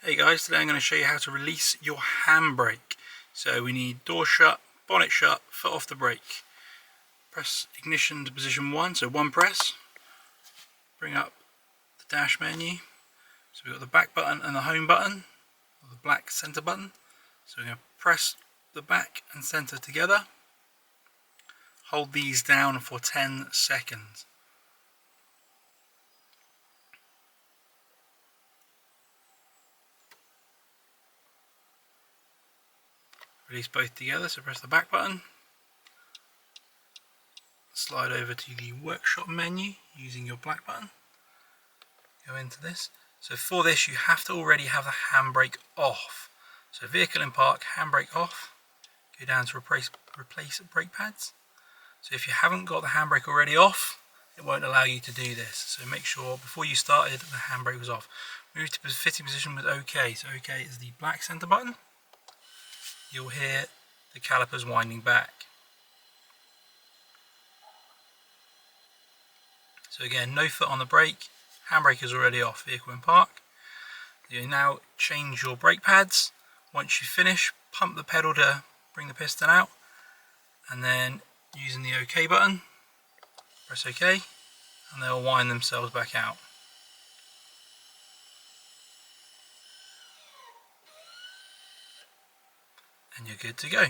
Hey guys, today I'm going to show you how to release your handbrake. So we need door shut, bonnet shut, foot off the brake. Press ignition to position 1, so one press. Bring up the dash menu. So we've got the back button and the home button, or the black center button. So we're going to press the back and center together. Hold these down for 10 seconds. Release both together, so press the back button. Slide over to the workshop menu using your black button. Go into this. So for this you have to already have the handbrake off. So vehicle in park, handbrake off. Go down to replace brake pads. So if you haven't got the handbrake already off, it won't allow you to do this. So make sure before you started the handbrake was off. Move to fitting position with OK. So OK is the black center button. You'll hear the calipers winding back. So again, no foot on the brake, handbrake is already off, vehicle in park. You now change your brake pads. Once you finish, pump the pedal to bring the piston out, and then using the OK button, press OK, and they'll wind themselves back out. And you're good to go.